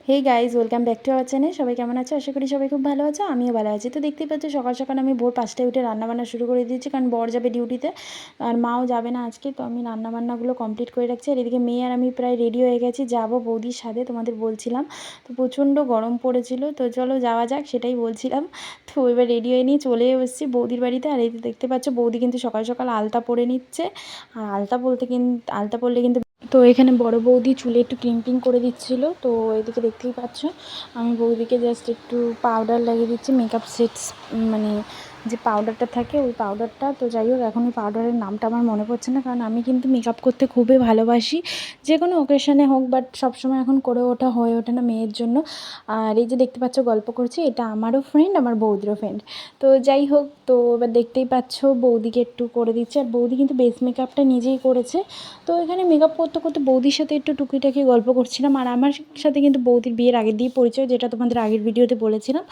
Hey guys, welcome back to our channel. সবাই কেমন আছো? আশা করি সবাই খুব ভালো আছো, আমিও ভালো আছি। তো দেখতেই পাচ্ছ সকাল সকাল আমি ভোর 5টায় উঠে রান্নাবান্না শুরু করে দিয়েছি, কারণ বর যাবে ডিউটিতে আর মাও যাবে না আজকে। তো আমি রান্নাবান্নাগুলো কমপ্লিট করে রাখছি। আর এদিকে মেয়ে আর আমি প্রায় রেডি হয়ে গেছি, যাবো বৌদির সাথে, তোমাদের বলছিলাম। তো প্রচণ্ড গরম পড়েছিল, তো চলো যাওয়া যাক, সেটাই বলছিলাম। তো এবার রেডি হয়ে নিয়ে চলে এসেছি বৌদির বাড়িতে। আর এই দেখতে পাচ্ছ বৌদি কিন্তু সকাল সকাল আলতা পরে নিচ্ছে। আর আলতা পরলে কিন্তু তো এখানে বড় বৌদি চুলে একটু ক্লিপিং করে দিচ্ছিল। তো এদিকে দেখতেই পাচ্ছ আমি বৌদিকে জাস্ট একটু পাউডার লাগিয়ে দিচ্ছি, মেকআপ সেটস, মানে যে পাউডারটা থাকে ওই পাউডারটা। তো যাই হোক, এখন ওই পাউডারের নামটা আমার মনে পড়ছে না, কারণ আমি কিন্তু মেকআপ করতে খুবই ভালোবাসি, যে কোনো অকেশনে হোক, বাট সবসময় এখন করে হয়ে ওঠে না মেয়ের জন্য। আর এই যে দেখতে পাচ্ছ গল্প করছি, এটা আমারও ফ্রেন্ড, আমার বৌদিরও ফ্রেন্ড। তো যাই হোক, তো এবার দেখতেই পাচ্ছ বৌদিকে একটু করে দিচ্ছে। আর বৌদি কিন্তু বেস মেকআপটা নিজেই করেছে। তো এখানে মেকআপ করতে করতে বৌদির সাথে একটু টুকিটাকি গল্প করছিলাম। আর আমার সাথে কিন্তু বৌদির বিয়ের আগের দিয়ে পরিচয়, যেটা তোমাদের আগের ভিডিওতে বলেছিলাম।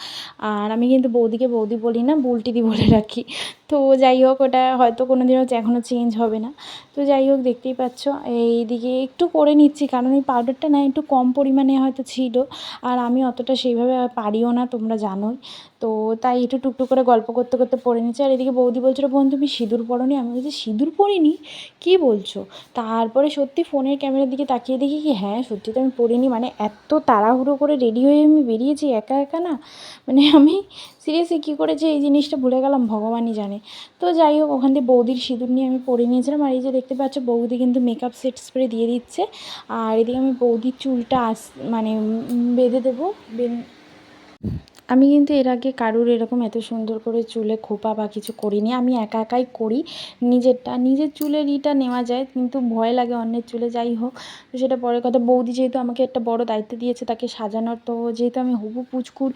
আর আমি কিন্তু বৌদিকে বৌদি বলি না, বুলটিদি বলে রাখি। তো যাই হোক, ওটা হয়তো কোনো দিনও এখনও চেঞ্জ হবে না। তো যাই হোক, দেখতেই পাচ্ছ এইদিকে একটু করে নিচ্ছি, কারণ এই পাউডারটা না একটু কম পরিমাণে হয়তো ছিল, আর আমি অতটা সেইভাবে পারিও না, তোমরা জানোই। তো তাই একটু টুকটুক করে গল্প করতে করতে পরে নিচ্ছি। আর এদিকে বৌদি বলছিল, বোন তুমি সিঁদুর পরোনি? আমি বলছি সিঁদুর পরিনি? কী বলছো? তারপরে সত্যি ফোনের ক্যামেরার দিকে তাকিয়ে দেখি কি, হ্যাঁ সত্যি তো আমি পরিনি। মানে এত তাড়াহুড়ো করে রেডি হয়ে আমি বেরিয়েছি একা একা, না মানে আমি সিরিয়াসলি কী করেছি এই জিনিসটা ভুলে গেলাম, ভগবানই জানে। তো যাই হোক, ওখান থেকে বৌদির সিঁদুর নিয়ে আমি পরে নিয়েছিলাম। আর এই যে দেখতে পাচ্ছ বৌদি কিন্তু মেকআপ সেট স্প্রে দিয়ে দিচ্ছে। আর এদিকে আমি বৌদির চুলটা মানে বেঁধে দেবো। আমি কিন্তু এর আগে কারুর এরকম এত সুন্দর করে চুলে খোপা বা কিছু করিনি, আমি একা একাই করি নিজের চুলের ইটা নেওয়া যায়, কিন্তু ভয় লাগে অন্যের চুলে। যাই হোক, তো সেটা পরের কথা। বৌদি যেহেতু আমাকে একটা বড় দায়িত্ব দিয়েছে তাকে সাজানোর, তো যেহেতু আমি হবু পুচকুর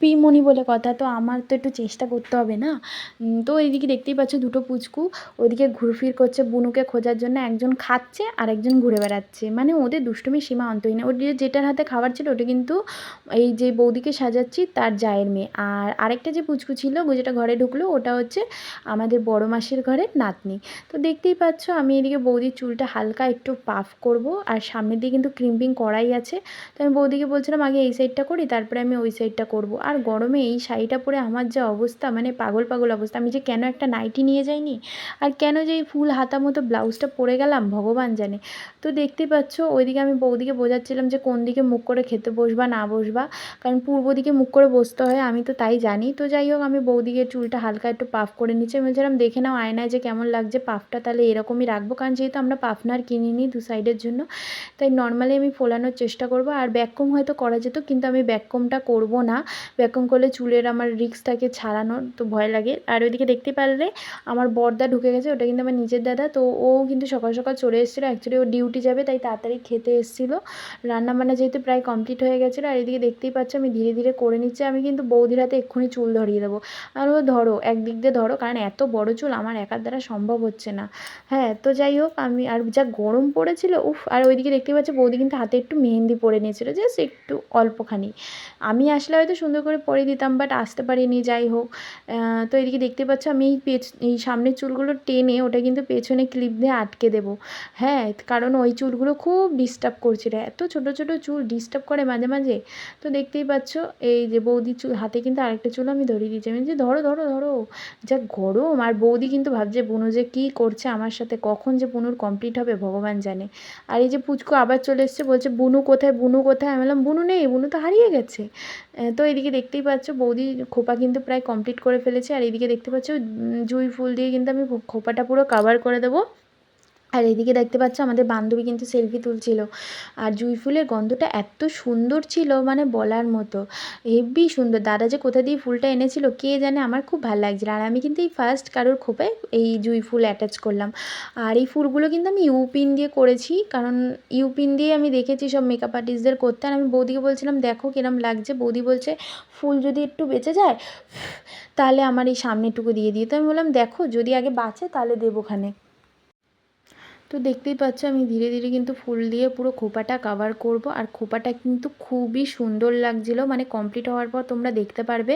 পিমনি বলে কথা, তো আমার তো একটু চেষ্টা করতে হবে না। তো এইদিকে দেখতেই পাচ্ছ দুটো পুচকু ওইদিকে ঘুরফির করছে বুনুকে খোঁজার জন্য, একজন খাচ্ছে আর একজন ঘুরে বেড়াচ্ছে, মানে ওদের দুষ্টুমির সীমা অন্তই নেই। ওর যেটার হাতে খাবার ছিল ওটা কিন্তু এই যে বৌদিকে সাজাচ্ছি তার জায়ের মেয়ে। আর আরেকটা যে পুচকু ছিল যেটা ঘরে ঢুকলো, ওটা হচ্ছে আমাদের বড় মাসির ঘরের নাতনি। তো দেখতেই পাচ্ছ আমি এদিকে বৌদির চুলটা হালকা একটু পাফ করব, আর সামনের দিকে কিন্তু ক্রিম্পিং করাই আছে। তো আমি বৌদিকে বলছিলাম আগে এই সাইডটা করি, তারপরে আমি ওই সাইডটা করব। আর গরমে এই শাড়িটা পরে আমার যা অবস্থা, মানে পাগল পাগল অবস্থা। আমি যে কেন একটা নাইটি নিয়ে যাইনি, আর কেন যে এই ফুল হাতা মতো ব্লাউজটা পরে গেলাম, ভগবান জানে। তো দেখতেই পাচ্ছ ওইদিকে আমি বৌদিকে বোঝাচ্ছিলাম যে কোন দিকে মুখ করে খেতে বসবা না বসবা, কারণ পূর্ব দিকে মুখ করে বসতে হয়, আমি তো তাই জানি। তো যাই হোক, আমি বৌদিকে চুলটা হালকা একটু পাফ করে নিচ্ছি। আমি বলছিলাম দেখে নাও আয়নায় যে কেমন লাগছে, পাফটা তাহলে এরকমই রাখবো, কারণ যেহেতু আমরা পাফনার কিনিনি দু সাইডের জন্য, তাই নর্মালি আমি ফোলানোর চেষ্টা করব। আর ব্যাককম হয়তো করা যেত, কিন্তু আমি ব্যাককমটা করব না। ব্যাককম করলে চুলের আমার রিস্ক থাকে ছাড়ানোর, তো ভয় লাগে। আর ওইদিকে দেখতে পারলে আমার বড়দা ঢুকে গেছে, ওটা কিন্তু আমার নিজের দাদা। তো ও কিন্তু সকাল সকাল চলে এসেছিলো, অ্যাকচুয়ালি ও ডিউটি যাবে তাই তাড়াতাড়ি খেতে এসেছিলো। রান্নাবান্না যেহেতু প্রায় কমপ্লিট হয়ে গেছিলো। আর এদিকে দেখতেই পাচ্ছ আমি ধীরে ধীরে করে নিচ্ছি। আমি কিন্তু বৌদির হাতে এক্ষুনি চুল ধরিয়ে দেবো। আর ও ধরো একদিক দিয়ে ধরো, কারণ এত বড় চুল আমার একার দ্বারা সম্ভব হচ্ছে না। হ্যাঁ, তো যাই হোক, আমি আর যা গরম পড়েছিল উফ। আর ওইদিকে দেখতেই পাচ্ছ বৌদি কিন্তু হাতে একটু মেহেন্দি পরে নিয়েছিল, জাস্ট একটু অল্পখানি। আমি আসলে হয়তো সুন্দর করে পরে দিতাম, বাট আসতে পারিনি। যাই হোক, তো এদিকে দেখতে পাচ্ছ আমি এই সামনের চুলগুলো টেনে ওটা কিন্তু পেছনে ক্লিপ দিয়ে আটকে দেবো। হ্যাঁ, কারণ ওই চুলগুলো খুব ডিস্টার্ব করছিল, এত ছোটো ছোটো চুল ডিস্টার্ব করে মাঝে মাঝে। তো দেখতেই পাচ্ছ এই যে বৌদির চুল হাতে কিন্তু আরেকটা চুল আমি ধরিয়ে দিয়েছি। আমি যে ধরো ধরো ধরো, যা গরম। আর বৌদি কিন্তু ভাবছে বুনু যে কী করছে আমার সাথে, কখন যে বুনুর কমপ্লিট হবে ভগবান জানে। আর এই যে পুচকু আবার চলে এসছে, বলছে বুনু কোথায় বুনু কোথায়? আমি বললাম বুনু নেই, বুনু তো হারিয়ে গেছে। তো এদিকে দেখতেই পাচ্ছ বৌদি খোপা কিন্তু প্রায় কমপ্লিট করে ফেলেছে। আর এদিকে দেখতে পাচ্ছ জুঁই ফুল দিয়ে কিন্তু আমি খোপাটা পুরো কাভার করে দেবো। আর এদিকে দেখতে পাচ্ছ আমাদের বান্ধবী কিন্তু সেলফি তুলছিল। আর জুঁই ফুলের গন্ধটা এত সুন্দর ছিল, মানে বলার মতো, হেব্বি সুন্দর। দাদা যে কোথা দিয়ে ফুলটা এনেছিল কে জানে, আমার খুব ভালো লাগছিল। আর আমি কিন্তু এই ফার্স্ট কারোর খোপায় এই জুঁই ফুল অ্যাটাচ করলাম। আর এই ফুলগুলো কিন্তু আমি ইউপিন দিয়ে করেছি, কারণ ইউপিন দিয়ে আমি দেখেছি সব মেকআপ আর্টিস্টদের করতে। আর আমি বৌদিকে বলছিলাম দেখো কিরম লাগছে। বৌদি বলছে ফুল যদি একটু বেঁচে যায় তাহলে আমার এই সামনেটুকু দিয়ে দিই। তো আমি বললাম দেখো যদি আগে বাঁচে তাহলে দেবোখানে। তো দেখতেই পাচ্ছ আমি ধীরে ধীরে কিন্তু ফুল দিয়ে পুরো খোপাটা কভার করব। আর খোপাটা কিন্তু খুবই সুন্দর লাগছিল, মানে কমপ্লিট হওয়ার পর তোমরা দেখতে পারবে।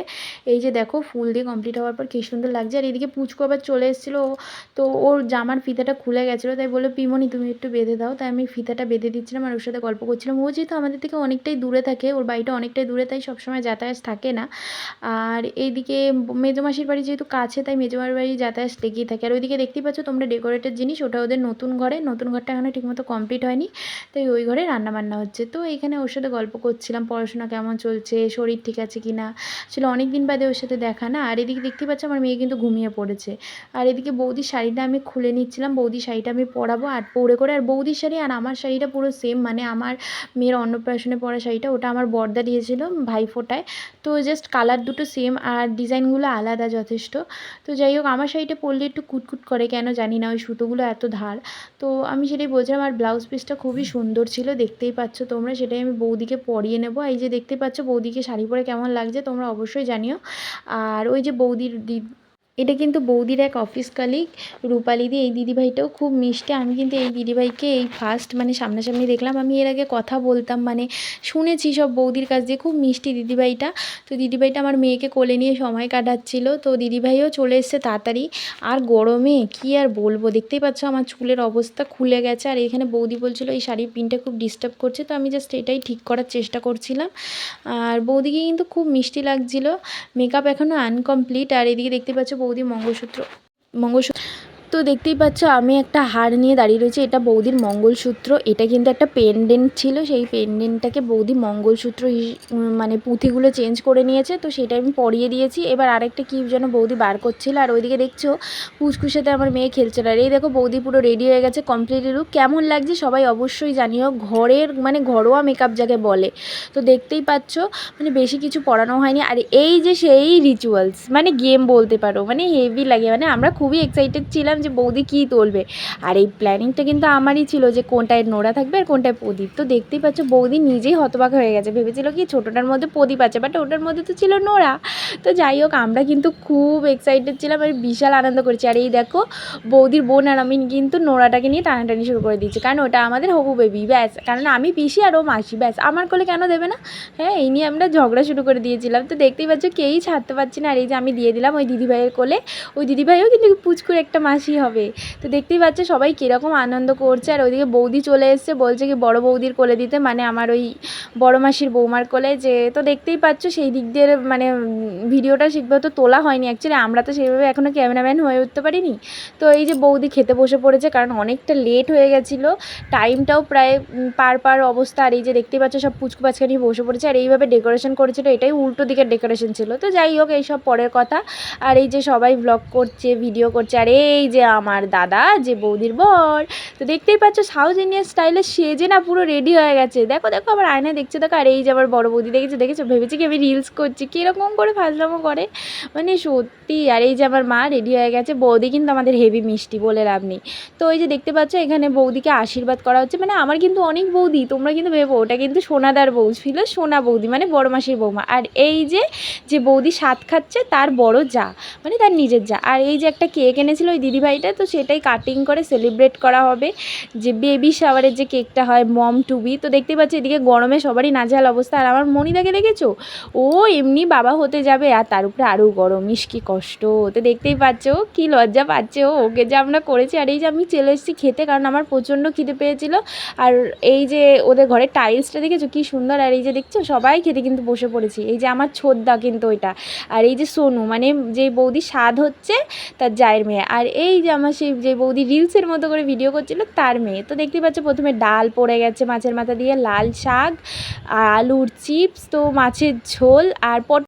এই যে দেখো ফুল দিয়ে কমপ্লিট হওয়ার পর কী সুন্দর লাগছে। আর এদিকে পুচকু আবার চলে এসেছিলো, তো ওর জামার ফিতাটা খুলে গেছিলো, তাই বললো পিমনি তুমি একটু বেঁধে দাও। তাই আমি ফিতাটা বেঁধে দিচ্ছিলাম আর ওর সাথে গল্প করছিলাম। ও যেহেতু আমাদের থেকে অনেকটাই দূরে থাকে, ওর বাড়িটা অনেকটাই দূরে, তাই সবসময় যাতায়াত থাকে না। আর এইদিকে মেজো মাসির বাড়ি যেহেতু কাছে, তাই মেজো মাসির বাড়ি যাতায়াত লেগেই থাকে। আর ওইদিকে দেখতেই পাচ্ছ তোমরা ডেকোরেটেড জিনিস, ওটা ওদের নতুন ঘরটা এখনো ঠিকমতো কমপ্লিট হয়নি, তাই ওই ঘরে রান্নাবান্না হচ্ছে। তো এইখানে ওর সাথে গল্প করছিলাম, পড়াশোনা কেমন চলছে, শরীর ঠিক আছে কি না, আসলে অনেক দিন বাদে ওর সাথে দেখা না। আর এদিকে দেখতে পাচ্ছ আমার মেয়ে কিন্তু ঘুমিয়ে পড়েছে। আর এদিকে বৌদির শাড়িটা আমি খুলে নিচ্ছিলাম, বৌদির শাড়িটা আমি পরাবো আর পরে করে। আর বৌদির শাড়ি আর আমার শাড়িটা পুরো সেম, মানে আমার মেয়ের অন্নপ্রাশনে পরা শাড়িটা ওটা আমার বড়দা দিয়েছিল ভাইফোঁটায়। তো জাস্ট কালার দুটো সেম আর ডিজাইনগুলো আলাদা যথেষ্ট। তো যাই হোক আমার শাড়িটা পরলে একটু কুটকুট করে, কেন জানি না, ওই সুতোগুলো এত ধার। তো আমি সেটাই বলছিলাম। আর ব্লাউজ পিসটা খুবই সুন্দর ছিল, দেখতেই পাচ্ছ তোমরা, সেটাই আমি বৌদিকে পরিয়ে নেব। এই যে দেখতে পাচ্ছ বৌদিকে শাড়ি পরে কেমন লাগছে তোমরা অবশ্যই জানিও। আর ওই যে বৌদির এটা কিন্তু বৌদির এক অফিস কালিগ রূপালিদি। এই দিদিভাইটাও খুব মিষ্টি। আমি কিন্তু এই দিদিভাইকে এই ফার্স্ট মানে সামনাসামনি দেখলাম। আমি এর আগে কথা বলতাম, মানে শুনেছি সব বৌদির কাছ দিয়ে, খুব মিষ্টি দিদিভাইটা। তো দিদিভাইটা আমার মেয়েকে কোলে নিয়ে সময় কাটাচ্ছিল। তো দিদিভাইও চলে এসছে তাড়াতাড়ি। আর গরমে কি আর বলবো, দেখতেই পাচ্ছ আমার চুলের অবস্থা খুলে গেছে। আর এখানে বৌদি বলছিল এই শাড়ির পিনটা খুব ডিস্টার্ব করছে, তো আমি জাস্ট এটাই ঠিক করার চেষ্টা করছিলাম। আর বৌদিকে কিন্তু খুব মিষ্টি লাগছিল। মেকআপ এখনও আনকমপ্লিট। আর এদিকে দেখতে পাচ্ছ বৌদি মঙ্গলসূত্র তো দেখতেই পাচ্ছ আমি একটা হার নিয়ে দাঁড়িয়ে রয়েছি, এটা বৌদির মঙ্গলসূত্র। এটা কিন্তু একটা পেন্ডেন্ট ছিল, সেই পেন্ডেন্টটাকে বৌদি মঙ্গলসূত্র মানে পুঁথিগুলো চেঞ্জ করে নিয়েছে, তো সেটা আমি পরিয়ে দিয়েছি। এবার আরেকটা কী যেন বৌদি বার করছিল। আর ওইদিকে দেখছো পুচকুর সাথে আমার মেয়ে খেলছে। আর এই দেখো বৌদি পুরো রেডি হয়ে গেছে, কমপ্লিট লুক। কেমন লাগছে সবাই অবশ্যই জানিও, ঘরের মানে ঘরোয়া মেকআপ যাকে বলে। তো দেখতেই পাচ্ছ মানে বেশি কিছু পড়ানো হয়নি। আর এই যে সেই রিচুয়ালস মানে গেম বলতে পারো, মানে হেভি লাগে, মানে আমরা খুবই এক্সাইটেড ছিলাম যে বৌদি কী তুলবে। আর এই প্ল্যানিংটা কিন্তু আমারই ছিল যে কোনটায় নোরা থাকবে আর কোনটায় প্রদীপ। তো দেখতেই পাচ্ছ বৌদি নিজেই হতবাক হয়ে গেছে, ভেবেছিল কি ছোটোটার মধ্যে প্রদীপ আছে, বাট ওটার মধ্যে তো ছিল নোরা। তো যাই হোক আমরা কিন্তু খুব এক্সাইটেড ছিলাম আর বিশাল আনন্দ করেছি। আর এই দেখো বৌদির বোন আর আমি কিন্তু নোরাটাকে নিয়ে টানাটানি শুরু করে দিয়েছি, কারণ ওটা আমাদের হবু বেবি, ব্যাস। কারণ আমি পিসি আর ও মাসি, ব্যাস, আমার কোলে কেন দেবে না, হ্যাঁ, এই নিয়ে আমরা ঝগড়া শুরু করে দিয়েছিলাম। তো দেখতেই পাচ্ছ কেউই ছাড়তে পারছি না। আর এই যে আমি দিয়ে দিলাম ওই দিদিভাইয়ের কোলে, ওই দিদিভাইও কিন্তু পুচকুর একটা মাসি হবে। তো দেখতেই পাচ্ছ সবাই কীরকম আনন্দ করছে। আর ওইদিকে বৌদি চলে এসছে, বলছে কি বড় বৌদির কোলে দিতে, মানে আমার ওই বড় মাসির বৌমার কোলে। যে তো দেখতেই পাচ্ছ সেই দিক দিয়ে মানে ভিডিওটা ঠিকভাবে তো তোলা হয়নি অ্যাকচুয়ালি, আমরা তো সেইভাবে এখনও ক্যামেরাম্যান হয়ে উঠতে পারিনি। তো এই যে বৌদি খেতে বসে পড়েছে, কারণ অনেকটা লেট হয়ে গেছিলো, টাইমটাও প্রায় পার অবস্থা। আর এই যে দেখতেই পাচ্ছ সব পুচকু বাচ্চা নিয়ে বসে পড়েছে। আর এইভাবে ডেকোরেশন করেছিল, এটাই উল্টো দিকের ডেকোরেশন ছিল। তো যাই হোক এইসব পরের কথা। আর এই যে সবাই ব্লগ করছে, ভিডিও করছে। আর এই যে আমার দাদা যে বৌদির বর, তো দেখতেই পাচ্ছ সাউথ ইন্ডিয়ান স্টাইলে সেজে না পুরো রেডি হয়ে গেছে। দেখো দেখো আবার আয়নায় দেখছে, দেখো। আর এই যে আবার বড় বৌদি দেখেছো, ভেবেছি কি আমি রিলস করছি, কীরকম করে ফাজলামো করে, মানে সত্যি। আর এই যে আমার মা রেডি হয়ে গেছে। বৌদি কিন্তু আমাদের হেভি মিষ্টি, বলে লাভ নেই। তো ওই যে দেখতে পাচ্ছ এখানে বৌদিকে আশীর্বাদ করা হচ্ছে। মানে আমার কিন্তু অনেক বৌদি, তোমরা কিন্তু ভেবো ওটা কিন্তু সোনাদার বউ ছিল, সোনা বৌদি মানে বড় মাসির বৌমা। আর এই যে বৌদি স্বাদ খাচ্ছে তার বড় যা, মানে তার নিজের যা। আর এই যে একটা কেক এনেছিল ওই দিদিভাইটা, তো সেটাই কাটিং করে সেলিব্রেট করা হবে, যে বেবি শাওয়ারের যে কেকটা হয় মম টু বি। তো দেখতে পাচ্ছি এদিকে গরমে সবারই নাজেহাল অবস্থা। আর আমার মনিদাকে দেখেছো, ও এমনি বাবা হতে যাবে আর তার উপরে আরও গরম, কি কষ্ট। তো দেখতেই পাচ্ছ কি লজ্জা পাচ্ছে ও, ওকে যে আমরা করেছি। আর এই যে আমি চলে এসেছি খেতে, কারণ আমার প্রচণ্ড খিদে পেয়েছিল। আর এই যে ওদের ঘরের টাইলসটা দেখেছো কি সুন্দর। আর এই যে দেখছো সবাই খেতে কিন্তু বসে পড়েছি। এই যে আমার ছোদ্দা কিন্তু ওইটা। আর এই যে সোনু মানে যে বৌদি স্বাদ হচ্ছে তার জায়ের মেয়ে। আর এই যে আমার সেই যে বৌদি রিলসের মতো করে ভিডিও করছিল তার মেয়ে। তো দেখতেই পাচ্ছ প্রথমে ডাল পড়ে গেছে মাছের মাথা দিয়ে, লাল শাক আর আলুর চিপস, তো মাছের ঝোল আর